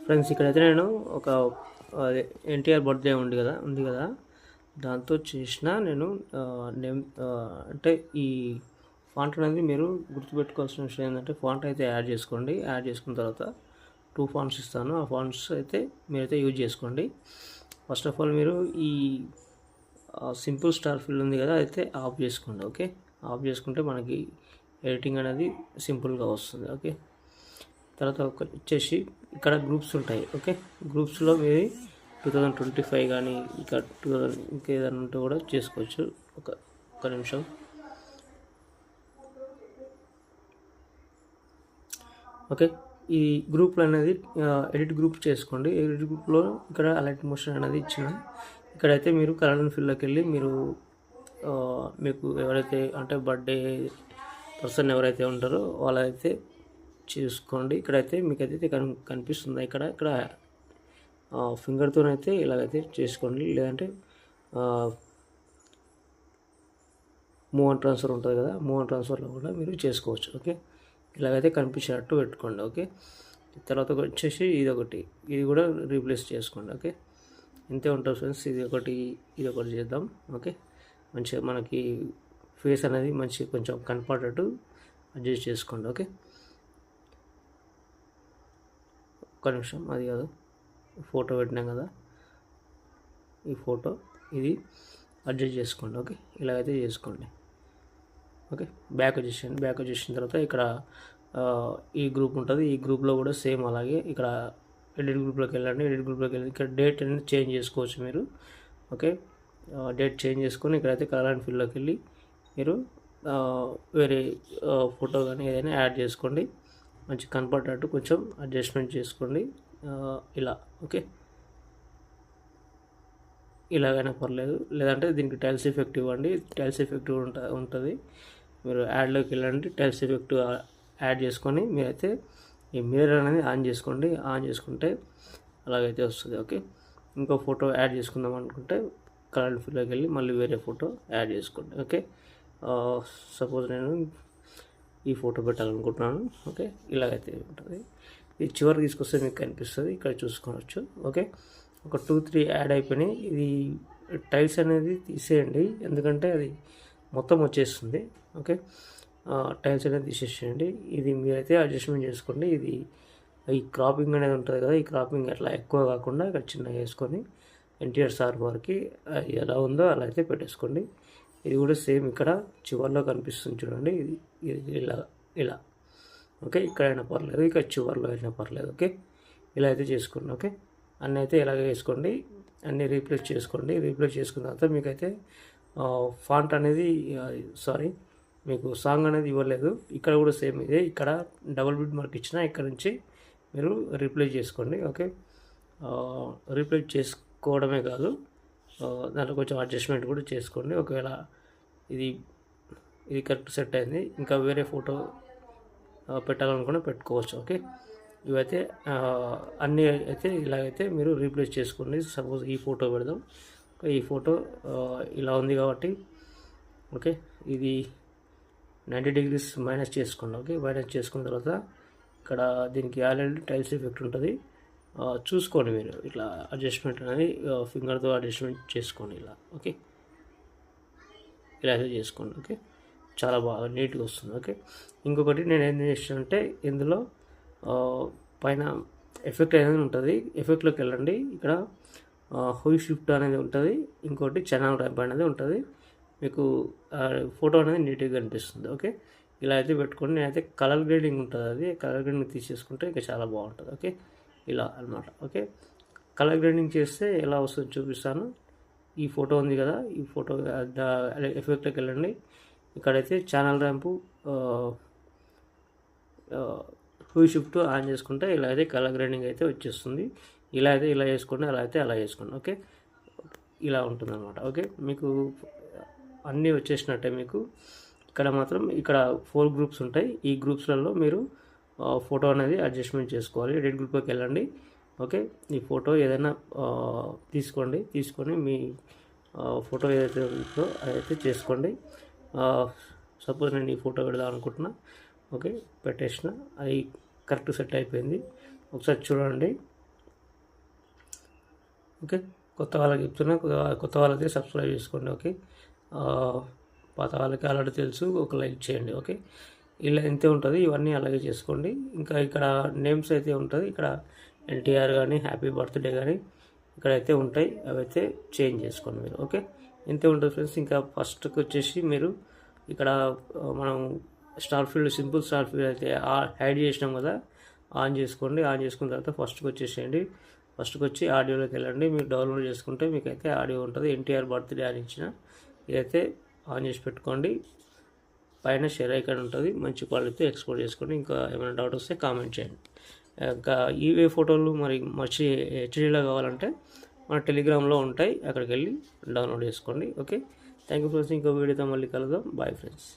Friends ఇక్కడైతే నేను ఒక అదే ఎన్టీఆర్ బర్త్డే ఉంది కదా దాంతో చేసిన నేను నేమ్ అంటే ఈ ఫాంట్ అనేది మీరు గుర్తుపెట్టుకోవాల్సిన విషయం ఏంటంటే ఫాంట్ అయితే యాడ్ చేసుకోండి. యాడ్ చేసుకున్న తర్వాత 2 ఫాంట్స్ ఇస్తాను. ఆ ఫాంట్స్ అయితే మీరైతే యూజ్ చేసుకోండి. ఫస్ట్ ఆఫ్ ఆల్ మీరు ఈ సింపుల్ స్టార్ ఫిల్ ఉంది కదా అయితే ఆఫ్ చేసుకోండి. ఓకే, ఆఫ్ చేసుకుంటే మనకి ఎడిటింగ్ అనేది సింపుల్గా వస్తుంది. ఓకే, తర్వాత వచ్చేసి ఇక్కడ గ్రూప్స్ ఉంటాయి. ఓకే, గ్రూప్స్లో మీది 2025 కానీ ఇంకా 2000 ఇంకేదైనా ఉంటే కూడా చేసుకోవచ్చు. ఒక నిమిషం. ఓకే, ఈ గ్రూప్లు అనేది ఎడిట్ గ్రూప్ చేసుకోండి. ఎడిట్ గ్రూప్లో ఇక్కడ అలర్ట్ మోషన్ అనేది ఇచ్చిన ఇక్కడైతే మీరు కలర్ అండ్ ఫిల్లోకి వెళ్ళి మీరు మీకు ఎవరైతే అంటే బర్త్డే పర్సన్ ఎవరైతే ఉంటారో వాళ్ళైతే చూసుకోండి. ఇక్కడైతే మీకైతే కనిపిస్తుంది. ఇక్కడ ఫింగర్తోనైతే ఇలాగైతే చేసుకోండి. లేదంటే మూవ్ అండ్ ట్రాన్స్ఫర్ ఉంటుంది కదా, మూవ్ అండ్ ట్రాన్స్ఫర్లో కూడా మీరు చేసుకోవచ్చు. ఓకే, ఇలాగైతే కనిపించేటట్టు పెట్టుకోండి. ఓకే, తర్వాత వచ్చేసి ఇది కూడా రీప్లేస్ చేసుకోండి. ఓకే, ఇంతే ఉంటుంది ఫ్రెండ్స్. ఇది ఒకటి చేద్దాం. ఓకే, మంచిగా మనకి ఫేస్ అనేది మంచిగా కొంచెం కనపడేటట్టు అడ్జస్ట్ చేసుకోండి. ఓకే, ఒక్క నిమిషం. అది కాదు, ఫోటో పెట్టినాం కదా, ఈ ఫోటో ఇది అడ్జస్ట్ చేసుకోండి. ఓకే, ఇలాగైతే చేసుకోండి. ఓకే, బ్యాక్ వచ్చేసిన తర్వాత ఇక్కడ ఈ గ్రూప్ ఉంటుంది. ఈ గ్రూప్లో కూడా సేమ్ అలాగే ఇక్కడ ఎడిట్ గ్రూప్లోకి వెళ్ళండి. ఎడిట్ గ్రూప్లోకి వెళ్ళి ఇక్కడ డేట్ అనేది చేంజ్ చేసుకోవచ్చు మీరు. ఓకే, డేట్ చేంజ్ చేసుకొని ఇక్కడైతే కలర్ అండ్ ఫిల్లోకి వెళ్ళి మీరు వేరే ఫోటో కానీ ఏదైనా యాడ్ చేసుకోండి. మంచి కనపడేటట్టు కొంచెం అడ్జస్ట్మెంట్ చేసుకోండి ఇలా. ఓకే, ఇలాగైనా పర్లేదు, లేదంటే దీనికి టైల్స్ ఎఫెక్ట్ ఇవ్వండి. టైల్స్ ఎఫెక్ట్ ఉంటుంది. మీరు యాడ్లోకి వెళ్ళండి, టైల్స్ ఎఫెక్ట్ యాడ్ చేసుకొని మీరైతే ఈ మిర్రర్ అనేది ఆన్ చేసుకోండి. ఆన్ చేసుకుంటే అలాగైతే వస్తుంది. ఓకే, ఇంకో ఫోటో యాడ్ చేసుకుందాం అనుకుంటే కలర్ ఫిల్లోకి వెళ్ళి మళ్ళీ వేరే ఫోటో యాడ్ చేసుకోండి. ఓకే, సపోజ్ నేను ఈ ఫోటో పెట్టాలనుకుంటున్నాను. ఓకే, ఇలాగైతే ఉంటుంది. ఇది చివరికి తీసుకొస్తే మీకు కనిపిస్తుంది, ఇక్కడ చూసుకోవచ్చు. ఓకే, ఒక 2-3 యాడ్ అయిపోయినాయి. ఇది టైల్స్ అనేది తీసేయండి, ఎందుకంటే అది మొత్తం వచ్చేస్తుంది. ఓకే, టైల్స్ అనేది తీసేసేయండి. ఇది మీరైతే అడ్జస్ట్మెంట్ చేసుకోండి. ఈ క్రాపింగ్ అనేది ఉంటుంది కదా, ఈ క్రాపింగ్ అట్లా ఎక్కువ కాకుండా ఇక్కడ చిన్నగా వేసుకొని ఎన్టీఆర్ సార్ వారికి ఎలా ఉందో అలా అయితే పెట్టేసుకోండి. ఇది కూడా సేమ్ ఇక్కడ చివరిలో కనిపిస్తుంది చూడండి, ఇది ఇలా. ఓకే, ఇక్కడైనా పర్లేదు, ఇక్కడ చివరిలో అయినా పర్లేదు. ఓకే, ఇలా అయితే చేసుకోండి. ఓకే, అన్నీ అయితే ఇలాగే వేసుకోండి. అన్నీ రీప్లేస్ చేసుకోండి. రీప్లేస్ చేసుకున్న తర్వాత మీకైతే ఫాంట్ అనేది మీకు సాంగ్ అనేది ఇవ్వలేదు. ఇక్కడ కూడా సేమ్ ఇదే, ఇక్కడ డబుల్ బిట్ మార్క్ ఇచ్చిన ఇక్కడ నుంచి మీరు రీప్లేస్ చేసుకోండి. ఓకే, రీప్లేస్ చేసుకోవడమే కాదు, దాంట్లో కొంచెం అడ్జస్ట్మెంట్ కూడా చేసుకోండి. ఒకవేళ ఇది కరెక్ట్ సెట్ అయింది, ఇంకా వేరే ఫోటో పెట్టాలనుకున్నా పెట్టుకోవచ్చు. ఓకే, ఇవైతే అన్నీ అయితే ఇలాగైతే మీరు రీప్లేస్ చేసుకోండి. సపోజ్ ఈ ఫోటో పెడదాం. ఈ ఫోటో ఇలా ఉంది కాబట్టి ఓకే, ఇది 90 degrees మైనస్ చేసుకోండి. ఓకే, మైనస్ చేసుకున్న తర్వాత ఇక్కడ దీనికి ఆల్రెడీ టైల్స్ ఎఫెక్ట్ ఉంటుంది, చూసుకోండి మీరు. ఇట్లా అడ్జస్ట్మెంట్ అనేది ఫింగర్తో అడ్జస్ట్మెంట్ చేసుకోండి ఇలా. ఓకే, ఇలా అయితే చేసుకోండి. ఓకే, చాలా బాగా నీట్గా వస్తుంది. ఓకే, ఇంకొకటి నేను ఏం చేస్తానంటే ఇందులో పైన ఎఫెక్ట్ అనేది ఉంటుంది. ఎఫెక్ట్లోకి వెళ్ళండి. ఇక్కడ హోల్ షిఫ్ట్ అనేది ఉంటుంది, ఇంకోటి ఛానల్ ర్యాంప్ అనేది ఉంటుంది. మీకు ఫోటో అనేది నీట్గా కనిపిస్తుంది. ఓకే, ఇలా అయితే పెట్టుకోండి. నేనైతే కలర్ గ్రేడింగ్ ఉంటుంది, అది కలర్ గ్రేడింగ్ తీసేసుకుంటే ఇంకా చాలా బాగుంటుంది. ఓకే, ఇలా అనమాట. ఓకే, కలర్ గ్రేడింగ్ చేస్తే ఎలా వస్తుందో చూపిస్తాను. ఈ ఫోటో ఉంది కదా, ఈ ఫోటో ఎఫెక్ట్లోకి వెళ్ళండి. ఇక్కడైతే channel ramp who shift on చేసుకుంటే ఇలా అయితే కలర్ గ్రేడింగ్ అయితే వచ్చేస్తుంది. ఇలా అయితే ఇలా చేసుకోండి, అలా అయితే అలా చేసుకోండి. ఓకే, ఇలా ఉంటుందన్నమాట. ఓకే, మీకు అన్నీ వచ్చేసినట్టే. మీకు ఇక్కడ మాత్రం ఇక్కడ 4 గ్రూప్స్ ఉంటాయి. ఈ గ్రూప్స్లలో మీరు ఫోటో అనేది అడ్జస్ట్మెంట్ చేసుకోవాలి. ఎడిట్ గ్రూప్లోకి వెళ్ళండి. ఓకే, ఈ ఫోటో ఏదైనా తీసుకొని మీ ఫోటో ఏదైతే ఉందో అదైతే చేసుకోండి. సపోజ్ నేను ఈ ఫోటో పెడదాం అనుకుంటున్నా. ఓకే, పెట్టేసిన, అది కరెక్ట్ సెట్ అయిపోయింది. ఒకసారి చూడండి. ఓకే, కొత్త వాళ్ళకి చెప్తున్నా, కొత్త వాళ్ళకి సబ్స్క్రైబ్ చేసుకోండి. ఓకే, పాత వాళ్ళకి ఆల్రెడీ తెలుసు, ఒక లైక్ చేయండి. ఓకే, ఇలా ఇంతే ఉంటుంది, ఇవన్నీ అలాగే చేసుకోండి. ఇంకా ఇక్కడ నేమ్స్ అయితే ఉంటుంది, ఇక్కడ ఎన్టీఆర్ కానీ హ్యాపీ బర్త్డే కానీ ఇక్కడైతే ఉంటాయి, అవైతే చేంజ్ చేసుకోండి మీరు. ఓకే, ఇంతే ఉంటుంది ఫ్రెండ్స్. ఇంకా ఫస్ట్కి వచ్చేసి మీరు ఇక్కడ మనం star field, simple star field అయితే యాడ్ చేసినాం కదా, ఆన్ చేసుకోండి. ఆన్ చేసుకున్న తర్వాత ఫస్ట్కి వచ్చేసేయండి. ఫస్ట్కి వచ్చి ఆడియోలోకి వెళ్ళండి. మీరు డౌన్లోడ్ చేసుకుంటే మీకైతే ఆడియో ఉంటుంది, ఎన్టీఆర్ బర్త్డే అని ఇచ్చిన ఇదైతే ఆన్ చేసి పెట్టుకోండి. పైన షేర్ ఐకాన్ ఉంటుంది, మంచి క్వాలిటీతో ఎక్స్పోర్ట్ చేసుకోండి. ఇంకా ఏమైనా డౌట్ వస్తే కామెంట్ చేయండి. ఇంకా ఈవే ఫోటోలు మరి మంచి హెచ్డీలో కావాలంటే మన టెలిగ్రామ్లో ఉంటాయి, అక్కడికి వెళ్ళి డౌన్లోడ్ చేసుకోండి. Okay, thank you friends. ఇంకో వీడియోతో మళ్ళీ కలుద్దాం. Bye friends.